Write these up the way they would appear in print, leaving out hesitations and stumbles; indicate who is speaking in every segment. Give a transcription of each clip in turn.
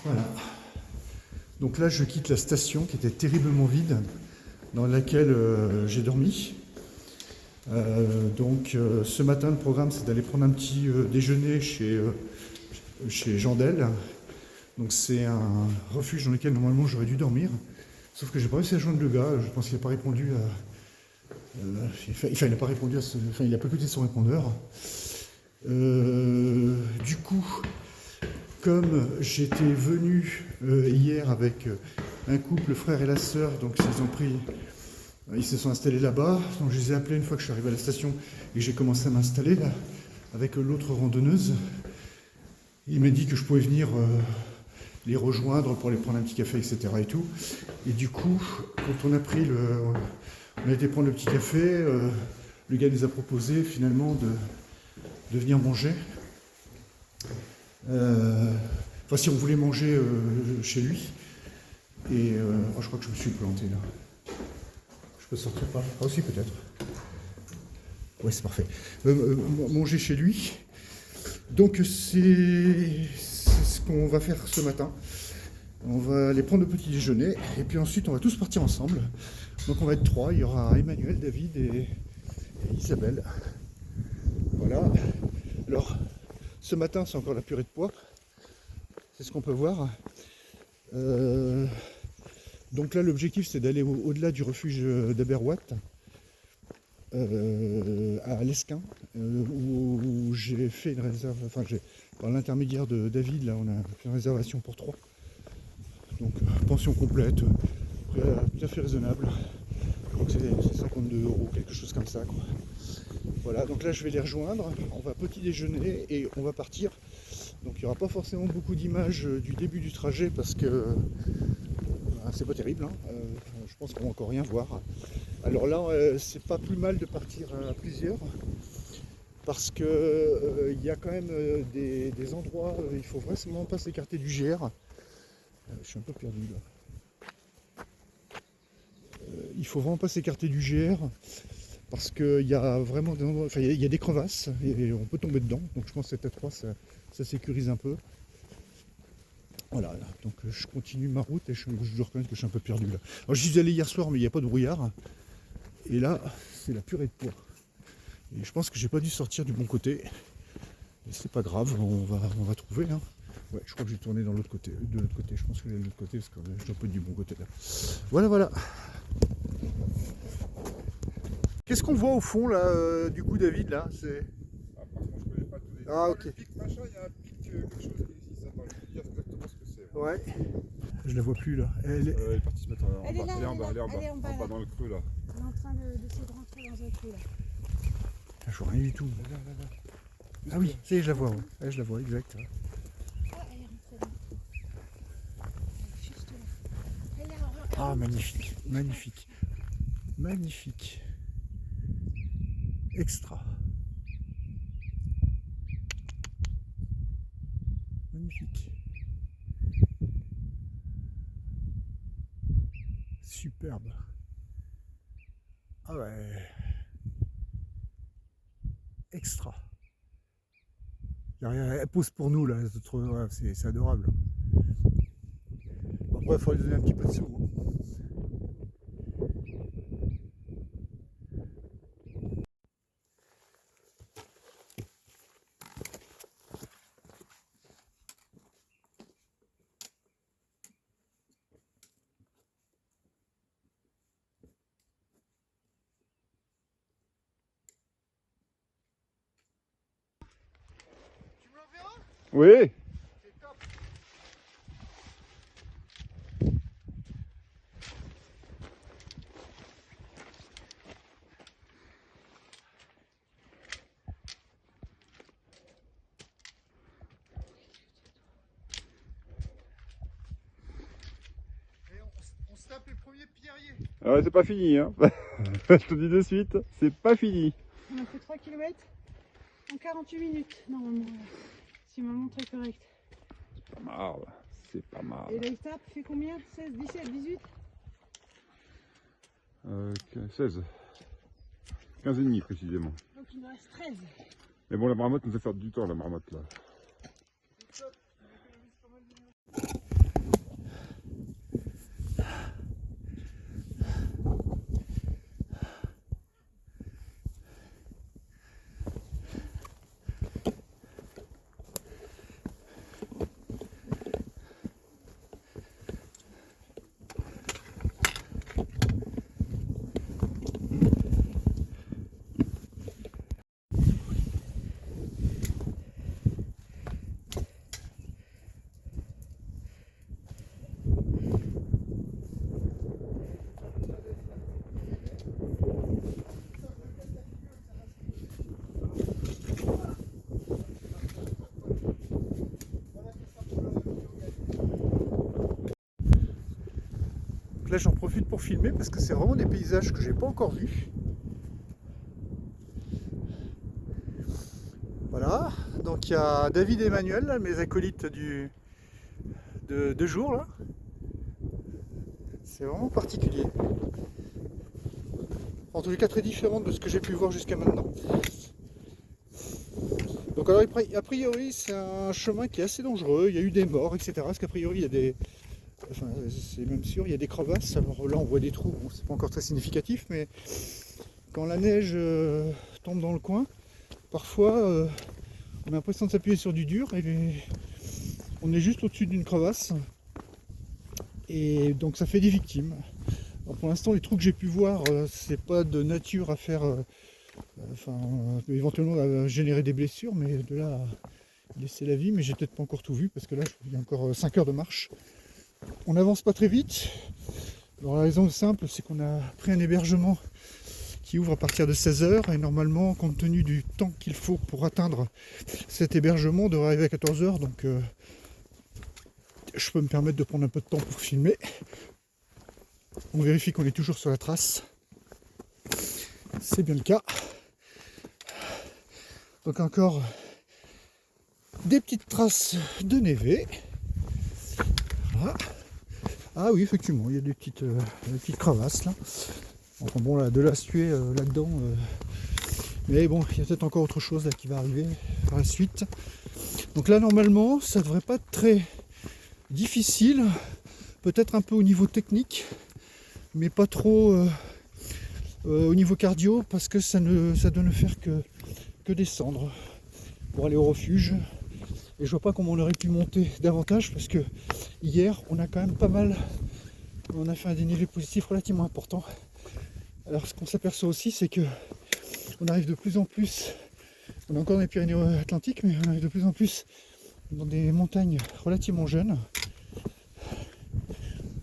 Speaker 1: Voilà. Donc là, je quitte la station qui était terriblement vide, dans laquelle j'ai dormi. Ce matin, le programme, c'est d'aller prendre un petit déjeuner chez Jandel. Donc c'est un refuge dans lequel normalement j'aurais dû dormir. Sauf que j'ai pas réussi à joindre le gars. Je pense qu'il n'a pas répondu à. Il n'a pas répondu à ce. Enfin, il n'a pas écouté son répondeur. Du coup, comme j'étais venu hier avec un couple, le frère et la sœur, donc ils se sont installés là-bas. Donc je les ai appelés une fois que je suis arrivé à la station et j'ai commencé à m'installer là avec l'autre randonneuse. Il m'a dit que je pouvais venir les rejoindre pour aller prendre un petit café, etc. et tout. Et du coup, quand on a été prendre le petit café, le gars nous a proposé finalement de venir manger. Enfin, si on voulait manger chez lui. Et je crois que je me suis planté là. Je peux sortir par là? Ah aussi peut-être. Ouais, c'est parfait. Manger chez lui. Donc c'est ce qu'on va faire ce matin. On va aller prendre le petit déjeuner et puis ensuite on va tous partir ensemble. Donc on va être 3, il y aura Emmanuel, David et Isabelle. Voilà. Alors ce matin c'est encore la purée de pois. C'est ce qu'on peut voir. Donc là l'objectif c'est d'aller au-delà du refuge d'Aberwatt. À l'Esquin, où j'ai fait une réserve, par l'intermédiaire de David, là on a fait une réservation pour 3. Donc pension complète, tout à fait raisonnable. Je crois que c'est 52 €, quelque chose comme ça, quoi. Voilà, donc là je vais les rejoindre, on va petit déjeuner et on va partir. Donc il n'y aura pas forcément beaucoup d'images du début du trajet parce que c'est pas terrible, hein. Je pense qu'on va encore rien voir. Alors là, c'est pas plus mal de partir à plusieurs parce que il y a quand même des endroits, il faut vraiment pas s'écarter du GR. Je suis un peu perdu là. Il faut vraiment pas s'écarter du GR parce qu'il y a vraiment des endroits, enfin il y a des crevasses et on peut tomber dedans. Donc je pense que cette étroit ça sécurise un peu. Voilà, donc je continue ma route et je dois reconnaître que je suis un peu perdu là. Alors j'y suis allé hier soir mais il n'y a pas de brouillard. Et là, c'est la purée de pois. Et je pense que j'ai pas dû sortir du bon côté. Mais c'est pas grave, on va trouver. Hein. Ouais, je crois que j'ai tourné de l'autre côté. Je pense que j'ai de l'autre côté parce que je dois pas être du bon côté là. Voilà. Qu'est-ce qu'on voit au fond là, du coup, David là c'est...
Speaker 2: Ah, par contre, je connais pas tous les.
Speaker 1: Ah, ok.
Speaker 2: Le pic machin, il y a un pic quelque chose ici, ça parle de dire exactement ce que c'est.
Speaker 1: Ouais. Je la vois plus là.
Speaker 2: Elle est partie se mettre en bas.
Speaker 3: Elle est là,
Speaker 2: Elle est en bas,
Speaker 3: elle est en bas,
Speaker 2: en bas
Speaker 3: là.
Speaker 2: dans le creux là.
Speaker 3: On est en train d'essayer de rentrer dans un trou là.
Speaker 1: Je vois rien du tout.
Speaker 2: Là.
Speaker 1: Ah oui, ça y est, je la vois. Ouais, je la vois, exact.
Speaker 3: Ah, elle est rentrée là. Elle est juste là. Elle est en...
Speaker 1: Ah, magnifique. Extra. Magnifique. Superbe. Ah ouais. Extra. Elle pose pour nous là, c'est adorable. Bon, après, il faut lui donner un petit peu de sous. Tu me l'enverras?
Speaker 2: Oui.
Speaker 1: C'est top. Et on se tape les premiers pierriers.
Speaker 2: Ah ouais, c'est pas fini, hein. Je te dis de suite, c'est pas fini.
Speaker 3: On a fait 3 km en 48 minutes normalement. Si ma montre est correcte.
Speaker 2: C'est pas mal.
Speaker 3: Et là il tape, fait combien? 16, 17, 18?
Speaker 2: 16. 15 et demi précisément.
Speaker 3: Donc il me reste 13.
Speaker 2: Mais bon, la marmotte nous fait faire du temps, la marmotte là.
Speaker 1: Donc là j'en profite pour filmer parce que c'est vraiment des paysages que j'ai pas encore vus. Voilà, donc il y a David et Emmanuel, là, mes acolytes de jour là. C'est vraiment particulier. En tous les cas très différent de ce que j'ai pu voir jusqu'à maintenant. Donc alors a priori c'est un chemin qui est assez dangereux, il y a eu des morts, etc. Parce qu'a priori il y a des. Enfin c'est même sûr, il y a des crevasses. Alors là on voit des trous, bon, c'est pas encore très significatif, mais quand la neige tombe dans le coin, parfois on a l'impression de s'appuyer sur du dur et on est juste au-dessus d'une crevasse. Et donc ça fait des victimes. Alors pour l'instant les trous que j'ai pu voir, c'est pas de nature à faire, éventuellement à générer des blessures, mais de là à laisser la vie. Mais j'ai peut-être pas encore tout vu parce que là il y a encore 5 heures de marche. On n'avance pas très vite. Alors la raison simple, c'est qu'on a pris un hébergement qui ouvre à partir de 16 h et normalement compte tenu du temps qu'il faut pour atteindre cet hébergement, on devrait arriver à 14 h, donc je peux me permettre de prendre un peu de temps pour filmer. On vérifie qu'on est toujours sur la trace. C'est bien le cas. Donc encore des petites traces de névé. Voilà. Ah oui, effectivement, il y a des petites crevasses là. Enfin bon, là, de la suée là-dedans. Mais bon, il y a peut-être encore autre chose là qui va arriver par la suite. Donc là, normalement, ça devrait pas être très difficile. Peut-être un peu au niveau technique, mais pas trop au niveau cardio, parce que ça doit ne faire que descendre pour aller au refuge. Et je vois pas comment on aurait pu monter davantage, parce que hier, on a quand même pas mal... On a fait un dénivelé positif relativement important. Alors ce qu'on s'aperçoit aussi, c'est que on arrive de plus en plus, on est encore dans les Pyrénées-Atlantiques, mais on arrive de plus en plus dans des montagnes relativement jeunes.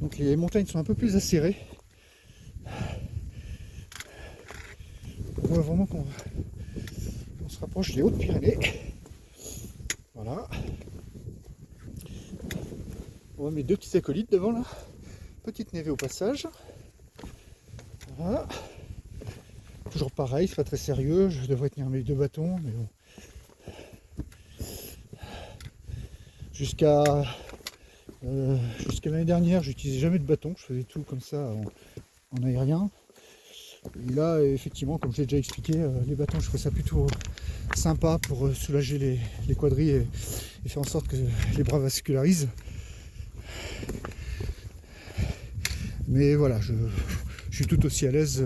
Speaker 1: Donc les montagnes sont un peu plus acérées. On voit vraiment qu'on se rapproche des Hautes-Pyrénées. Voilà. On voit mes deux petits acolytes devant là. Petite névé au passage. Voilà. Toujours pareil, c'est pas très sérieux, je devrais tenir mes 2 bâtons, mais bon. Jusqu'à l'année dernière, j'utilisais jamais de bâton, je faisais tout comme ça en aérien. Et là, effectivement, comme je l'ai déjà expliqué, les bâtons, je trouve ça plutôt sympa pour soulager les quadrilles et faire en sorte que les bras vascularisent. Mais voilà, je suis tout aussi à l'aise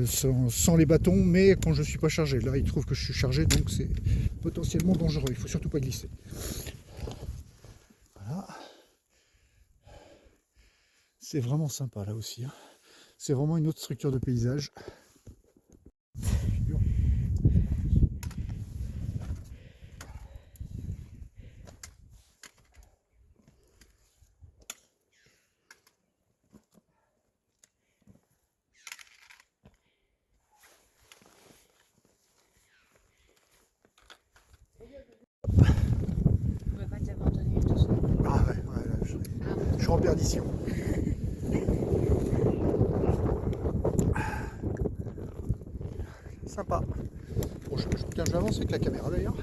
Speaker 1: sans les bâtons, mais quand je ne suis pas chargé. Là, il trouve que je suis chargé, donc c'est potentiellement dangereux. Il ne faut surtout pas glisser. Voilà. C'est vraiment sympa là aussi. Hein. C'est vraiment une autre structure de paysage.
Speaker 3: On ne va pas t'abandonner tout seul.
Speaker 1: Ah ouais, là, je suis en perdition. Sympa. Bon, tiens, je vais avancer avec la caméra d'ailleurs.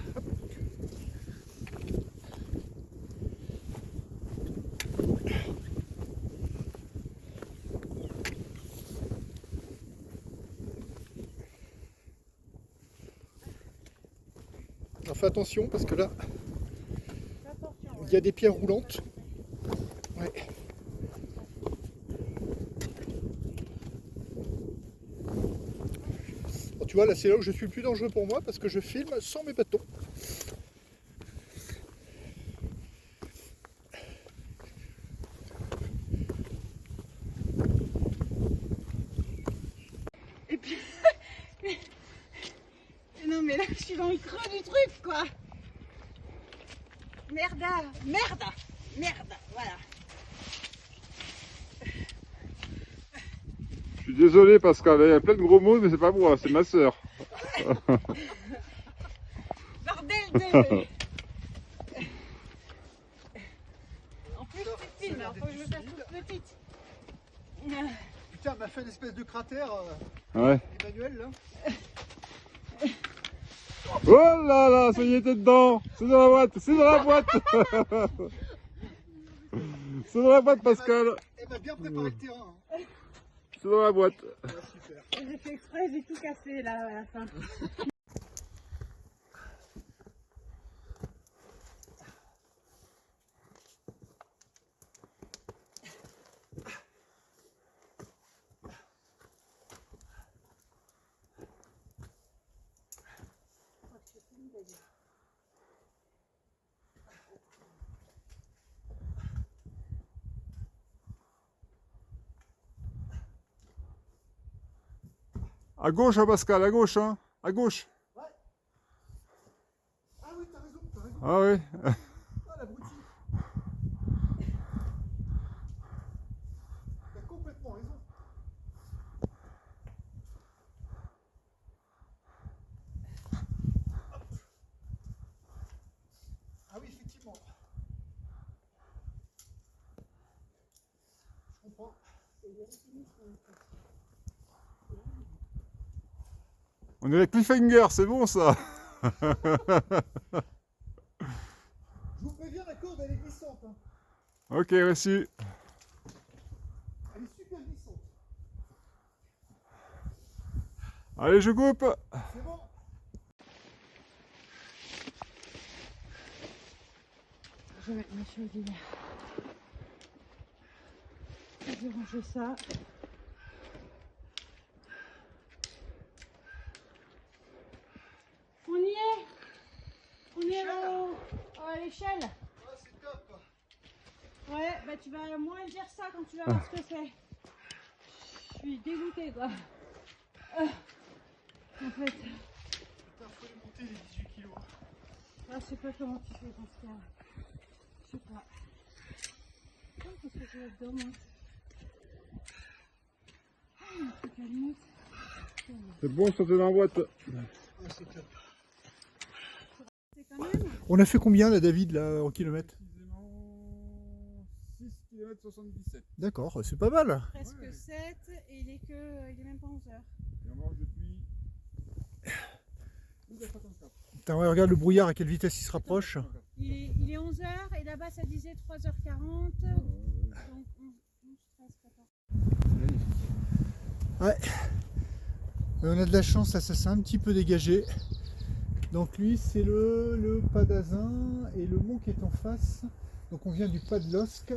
Speaker 1: Alors fais attention parce que là, il y a des pierres roulantes. Ouais. Alors, tu vois, là c'est là où je suis le plus dangereux pour moi parce que je filme sans mes bâtons.
Speaker 3: Et puis... non mais là je suis dans le creux du truc quoi. Merde, voilà.
Speaker 2: Je suis désolé Pascal, il y a plein de gros mots, mais c'est pas moi, c'est ma sœur.
Speaker 3: Bordel de... En plus tu filmes, alors faut que je me fasse toute petite.
Speaker 1: Putain, elle m'a fait une espèce de cratère,
Speaker 2: Ouais.
Speaker 1: Emmanuel, là.
Speaker 2: Oh là là, ça y est, t'es dedans. C'est dans la boîte, c'est dans la boîte. C'est dans la boîte, Pascal.
Speaker 1: Elle m'a bien préparé le terrain. Hein.
Speaker 2: C'est dans la boîte.
Speaker 1: Ouais, super.
Speaker 3: J'ai fait exprès, j'ai tout cassé là à la fin.
Speaker 2: À gauche, hein, Pascal, à gauche, hein. À gauche.
Speaker 1: Ah oui, t'as raison, t'as raison.
Speaker 2: Ah oui.
Speaker 1: Ah, l'abruti. T'as complètement raison. Ah oui, effectivement. Je comprends.
Speaker 2: On est avec Cliffhanger, c'est bon ça.
Speaker 1: Je vous préviens, la corde, elle est glissante. Hein.
Speaker 2: Ok, reçu.
Speaker 1: Elle est super glissante.
Speaker 2: Allez, je coupe.
Speaker 1: C'est bon.
Speaker 3: Je vais mettre ma chaudière. Je vais ranger ça. On y est. On est à l'échelle.
Speaker 1: Ah, c'est top.
Speaker 3: Ouais, bah tu vas moins dire ça quand tu vas voir ce que c'est. Je suis dégoûtée quoi. En fait,
Speaker 1: Putain, faut les monter les 18 kilos.
Speaker 3: je sais pas comment tu fais dans ce cas. Je sais pas. Qu'est-ce que j'ai là-dedans moi? Un truc à limite.
Speaker 2: C'est bon, sortez dans la boîte.
Speaker 1: Ah, c'est top.
Speaker 3: C'est quand même.
Speaker 1: On a fait combien là, David, là, en kilomètres?
Speaker 2: Précisément 6 km 77.
Speaker 1: D'accord, c'est pas mal.
Speaker 3: Presque 7 et il est même pas 11h.
Speaker 2: Et on marche depuis 12h54.
Speaker 1: Putain, ouais, regarde le brouillard, à quelle vitesse il se rapproche.
Speaker 3: Il est 11h et là-bas ça disait 3h40. Donc 11, 13, 14.
Speaker 1: Ouais. On a de la chance, là, ça s'est un petit peu dégagé. Donc lui, c'est le pas d'Azin et le mont qui est en face. Donc on vient du pas de l'Osque.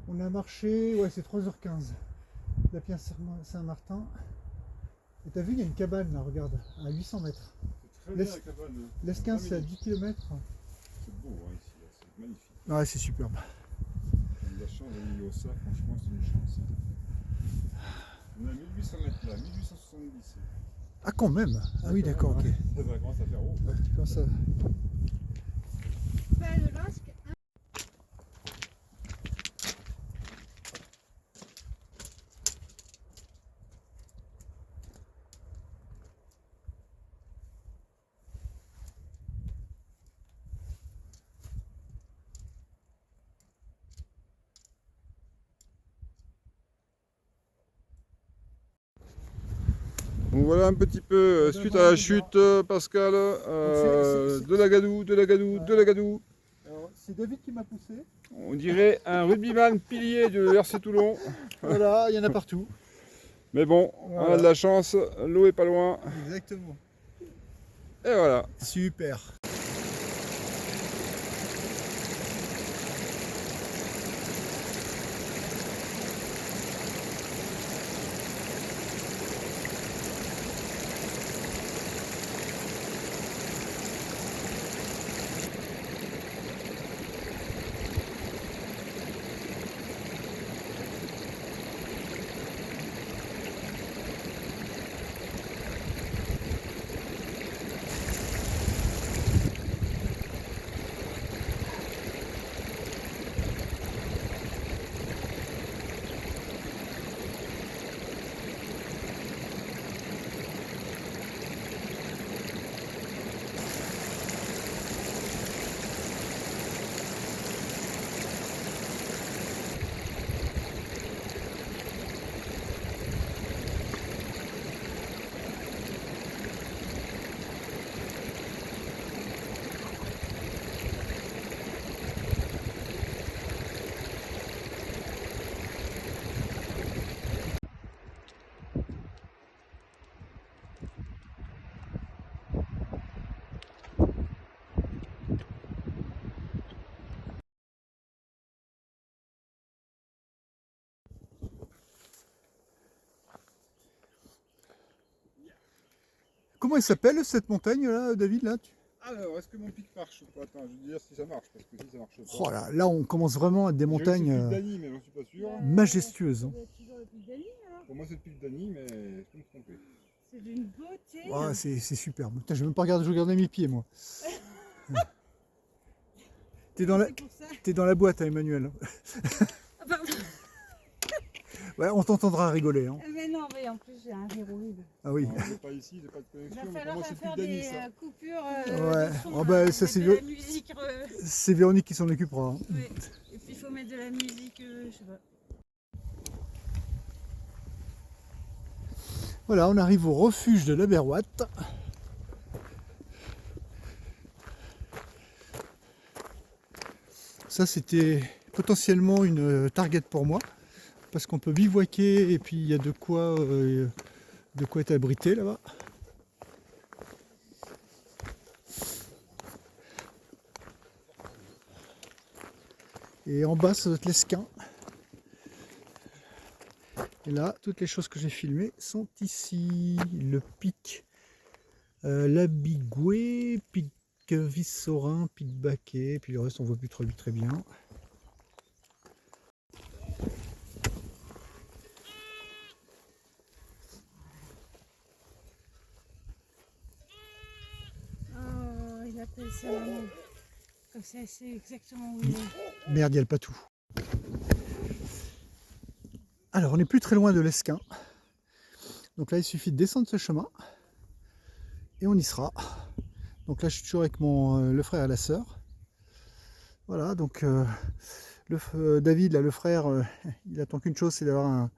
Speaker 1: On a marché, ouais, c'est 3h15. La Pierre Saint-Martin. Et t'as vu, il y a une cabane là, regarde, à 800 mètres.
Speaker 2: C'est très bien la cabane.
Speaker 1: L'Esquin, c'est à 10 km.
Speaker 2: C'est beau hein, ici, là, c'est magnifique.
Speaker 1: Ouais, c'est superbe.
Speaker 2: On a de la chance d'aller au ça, franchement, c'est une chance. On a 1800 mètres là, 1870.
Speaker 1: Ah, quand même. Ah oui, d'accord, ok.
Speaker 2: Ça commence à faire haut.
Speaker 1: Ouais, comme ça.
Speaker 3: Pas de l'Osque.
Speaker 2: Donc voilà un petit peu, suite à la chute, Pascal, de la gadoue, de la gadoue, de la gadoue.
Speaker 1: C'est David qui m'a poussé.
Speaker 2: On dirait un rugbyman pilier de RC Toulon.
Speaker 1: Voilà, il y en a partout.
Speaker 2: Mais bon, on a de la chance, l'eau est pas loin.
Speaker 1: Exactement.
Speaker 2: Et voilà.
Speaker 1: Super. comment elle s'appelle cette montagne là, David là?
Speaker 2: Alors, est-ce que mon pic marche ou pas? Attends, je vais te dire si ça marche, parce que si ça marche pas...
Speaker 1: Oh là, on commence vraiment à des montagnes
Speaker 2: C'est le pic d'Annie, mais j'en suis pas sûr.
Speaker 1: majestueuses.
Speaker 3: Ça
Speaker 1: Hein.
Speaker 3: doit être toujours le pic d'Annie, alors.
Speaker 2: Pour moi, c'est le pic d'Annie, mais je peux me tromper.
Speaker 3: C'est d'une beauté.
Speaker 1: Oh, c'est superbe. Putain, je vais même pas regarder, je regardais mes pieds moi. T'es dans,
Speaker 3: C'est pour ça.
Speaker 1: dans la boîte, hein, Emmanuel.
Speaker 3: Ah, pardon.
Speaker 1: Ouais, on t'entendra rigoler. Hein.
Speaker 3: Mais non, mais en plus, j'ai un verrouille.
Speaker 1: Ah oui.
Speaker 2: Non, c'est pas ici, j'ai pas de
Speaker 3: Il
Speaker 2: connexion,
Speaker 3: va
Speaker 2: mais pour
Speaker 3: falloir
Speaker 2: moi, c'est le
Speaker 3: faire
Speaker 2: pic d'Annie,
Speaker 3: des
Speaker 2: ça.
Speaker 3: coupures.
Speaker 1: Ouais.
Speaker 3: De son,
Speaker 1: Oh, bah,
Speaker 3: là,
Speaker 1: ça,
Speaker 3: mettre
Speaker 1: c'est
Speaker 3: de
Speaker 1: vieux.
Speaker 3: la musique.
Speaker 1: C'est Véronique qui s'en occupera. Hein.
Speaker 3: Ouais. Et puis il faut mettre de la musique, je sais pas.
Speaker 1: Voilà, on arrive au refuge de la Berouat. Ça, c'était potentiellement une target pour moi, parce qu'on peut bivouaquer et puis il y a de quoi être abrité là-bas. Et en bas, ça doit être l'Esquin. Et là, toutes les choses que j'ai filmées sont ici. Le pic Labigoué, pic Vissorin, pic Baquet, puis le reste on voit plus très bien.
Speaker 3: Oh, il appelle ça maman. Comme ça, c'est exactement où il est.
Speaker 1: Merde, il y a le patou. Alors, on n'est plus très loin de l'Esquin. Donc là, il suffit de descendre ce chemin et on y sera. Donc là, je suis toujours avec le frère et la sœur. Voilà, donc David, là, le frère, il attend qu'une chose, c'est d'avoir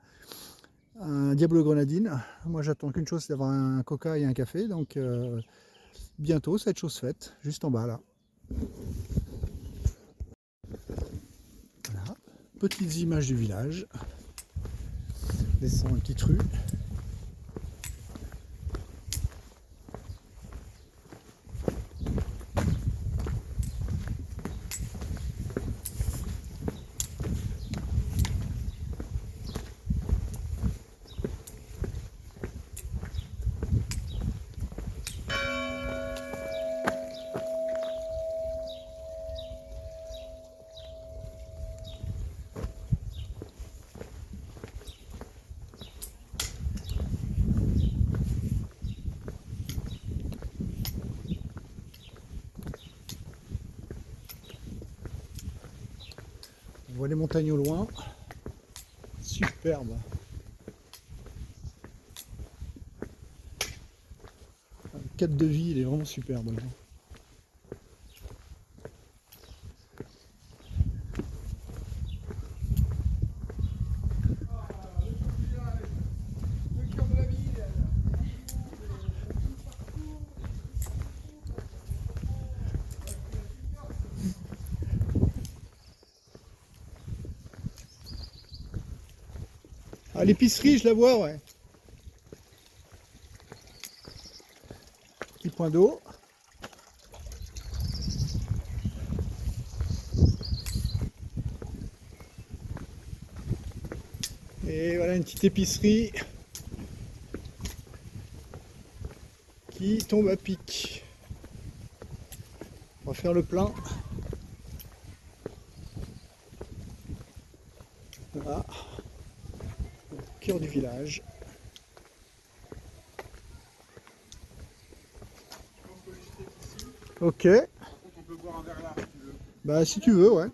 Speaker 1: un Diablo Grenadine. Moi, j'attends qu'une chose, c'est d'avoir un coca et un café. Donc bientôt, ça va être chose faite, juste en bas là. Voilà, petites images du village. Descend une petite rue. On voit les montagnes au loin. Superbe. Le cadre de vie, il est vraiment superbe. Là. Ah, l'épicerie, je la vois, ouais. Petit point d'eau. Et voilà une petite épicerie qui tombe à pic. On va faire le plein. Voilà. Au cœur du village. Ok.
Speaker 2: Par contre, on peut boire un verre là, si tu veux.
Speaker 1: Bah si tu veux, ouais.